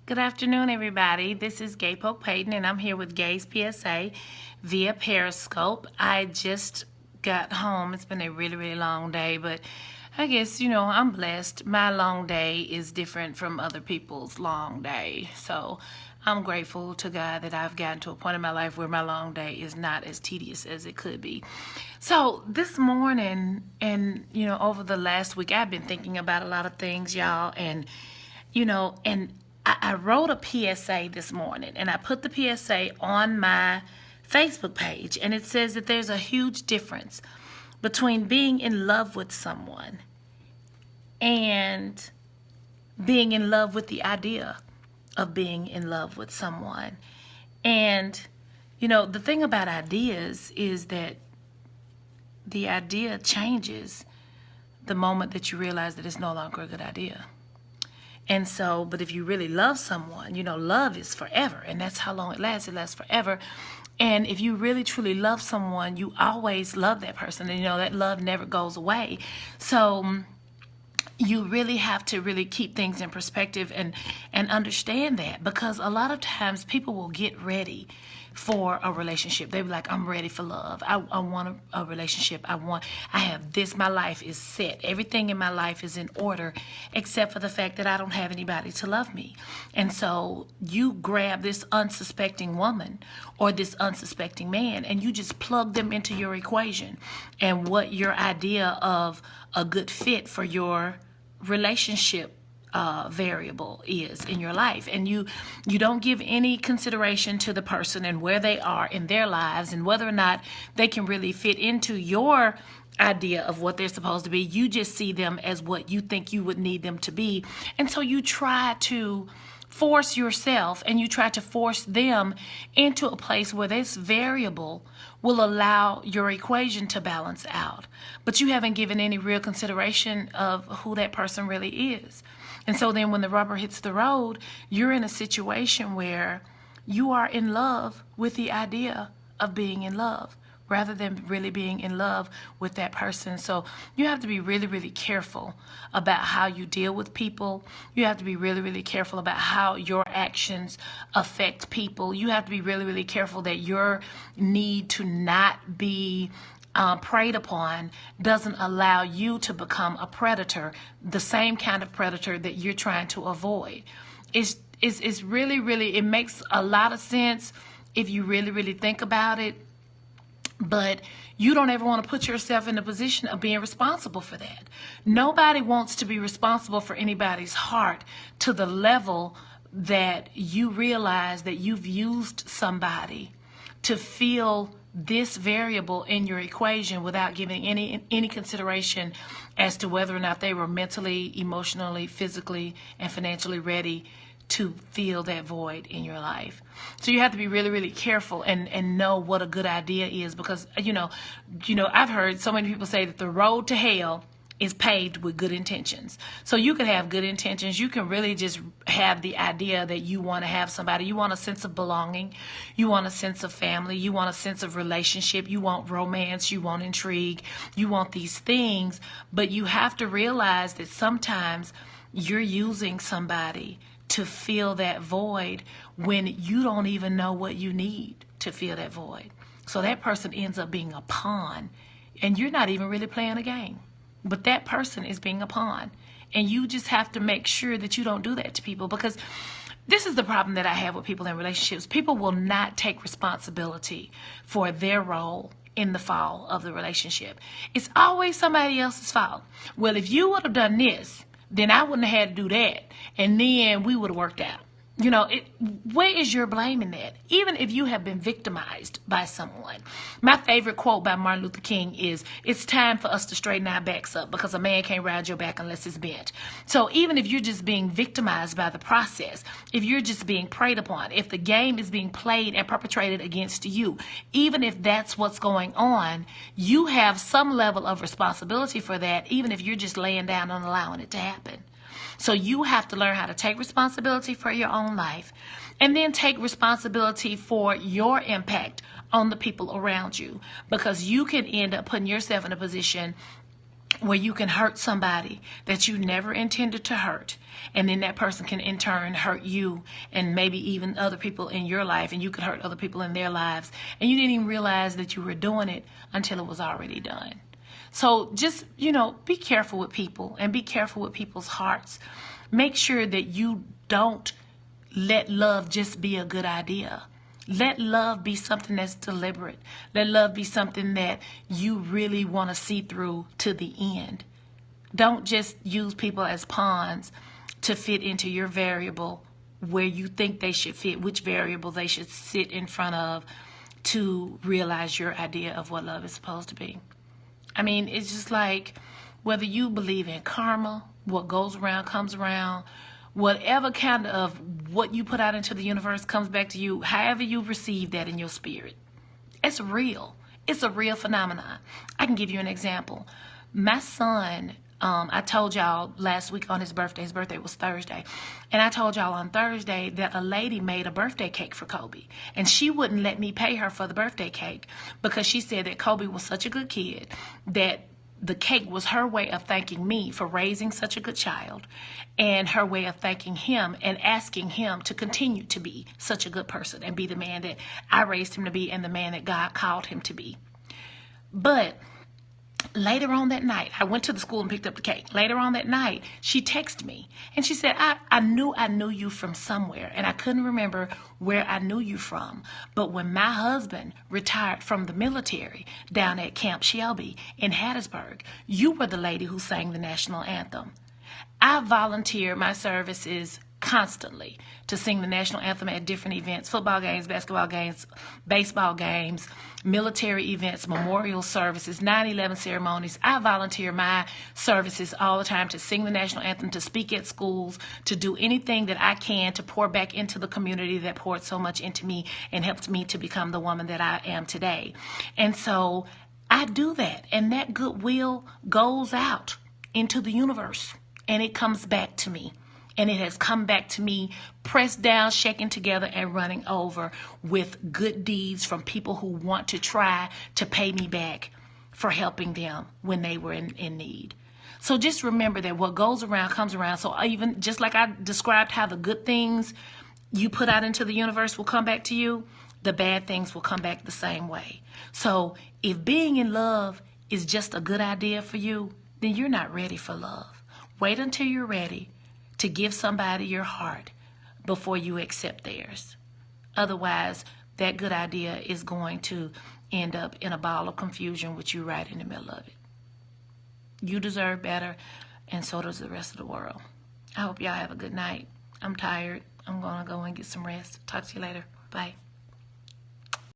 Good afternoon, everybody. This is Gay Polk-Payton, and I'm here with Gay's PSA via Periscope. I just got home. It's been a really, really long day, but I guess, I'm blessed. My long day is different from other people's long day. So I'm grateful to God that I've gotten to a point in my life where my long day is not as tedious as it could be. So this morning and, over the last week, I've been thinking about a lot of things, y'all, and I wrote a PSA this morning, and I put the PSA on my Facebook page, and it says that there's a huge difference between being in love with someone and being in love with the idea of being in love with someone. And, the thing about ideas is that the idea changes the moment that you realize that it's no longer a good idea. And so, but if you really love someone, love is forever, and that's how long it lasts. It lasts forever. And if you really truly love someone, you always love that person, and that love never goes away. So you really have to really keep things in perspective and understand that, because a lot of times people will get ready for a relationship. They'll be like, I'm ready for love. I want a relationship. I have this. My life is set. Everything in my life is in order, except for the fact that I don't have anybody to love me. And so you grab this unsuspecting woman or this unsuspecting man, and you just plug them into your equation and what your idea of a good fit for your relationship variable is in your life. And you don't give any consideration to the person and where they are in their lives and whether or not they can really fit into your idea of what they're supposed to be. You just see them as what you think you would need them to be. And so you try to force yourself and you try to force them into a place where this variable will allow your equation to balance out. But you haven't given any real consideration of who that person really is. And so then when the rubber hits the road, you're in a situation where you are in love with the idea of being in love rather than really being in love with that person. So you have to be really, really careful about how you deal with people. You have to be really, really careful about how your actions affect people. You have to be really, really careful that your need to not be preyed upon doesn't allow you to become a predator, the same kind of predator that you're trying to avoid. It's really, really, it makes a lot of sense if you really, really think about it. But you don't ever want to put yourself in the position of being responsible for that. Nobody wants to be responsible for anybody's heart to the level that you realize that you've used somebody to feel this variable in your equation without giving any consideration as to whether or not they were mentally, emotionally, physically, and financially ready to fill that void in your life. So you have to be really, really careful and know what a good idea is, because I've heard so many people say that the road to hell is paved with good intentions. So you can have good intentions. You can really just have the idea that you want to have somebody. You want a sense of belonging. You want a sense of family. You want a sense of relationship. You want romance. You want intrigue. You want these things. But you have to realize that sometimes you're using somebody to fill that void when you don't even know what you need to fill that void. So that person ends up being a pawn, and you're not even really playing a game. But that person is being a pawn. And you just have to make sure that you don't do that to people, because this is the problem that I have with people in relationships. People will not take responsibility for their role in the fall of the relationship. It's always somebody else's fault. Well, if you would have done this, then I wouldn't have had to do that, and then we would have worked out. Where is your blame in that? Even if you have been victimized by someone. My favorite quote by Martin Luther King is, it's time for us to straighten our backs up, because a man can't ride your back unless it's bent. So even if you're just being victimized by the process, if you're just being preyed upon, if the game is being played and perpetrated against you, even if that's what's going on, you have some level of responsibility for that, even if you're just laying down and allowing it to happen. So you have to learn how to take responsibility for your own life, and then take responsibility for your impact on the people around you, because you can end up putting yourself in a position where you can hurt somebody that you never intended to hurt, and then that person can in turn hurt you and maybe even other people in your life, and you could hurt other people in their lives, and you didn't even realize that you were doing it until it was already done. So just, be careful with people and be careful with people's hearts. Make sure that you don't let love just be a good idea. Let love be something that's deliberate. Let love be something that you really want to see through to the end. Don't just use people as pawns to fit into your variable where you think they should fit, which variable they should sit in front of to realize your idea of what love is supposed to be. I mean, it's just like whether you believe in karma, what goes around comes around, whatever kind of what you put out into the universe comes back to you, however you receive that in your spirit. It's real. It's a real phenomenon. I can give you an example. My son, I told y'all last week on his birthday was Thursday, and I told y'all on Thursday that a lady made a birthday cake for Kobe, and she wouldn't let me pay her for the birthday cake because she said that Kobe was such a good kid that the cake was her way of thanking me for raising such a good child, and her way of thanking him and asking him to continue to be such a good person and be the man that I raised him to be and the man that God called him to be. But later on that night, I went to the school and picked up the cake. Later on that night, she texted me and she said, I knew you from somewhere, and I couldn't remember where I knew you from. But when my husband retired from the military down at Camp Shelby in Hattiesburg, you were the lady who sang the national anthem. I volunteer my services constantly to sing the national anthem at different events, football games, basketball games, baseball games, military events, memorial services, 9/11 ceremonies. I volunteer my services all the time to sing the national anthem, to speak at schools, to do anything that I can to pour back into the community that poured so much into me and helped me to become the woman that I am today. And so I do that, and that goodwill goes out into the universe, and it comes back to me. And it has come back to me pressed down, shaken together, and running over with good deeds from people who want to try to pay me back for helping them when they were in need. So just remember that what goes around comes around. So even just like I described how the good things you put out into the universe will come back to you, the bad things will come back the same way. So if being in love is just a good idea for you, then you're not ready for love. Wait until you're ready to give somebody your heart before you accept theirs. Otherwise, that good idea is going to end up in a ball of confusion with you right in the middle of it. You deserve better, and so does the rest of the world. I hope y'all have a good night. I'm tired. I'm going to go and get some rest. Talk to you later. Bye.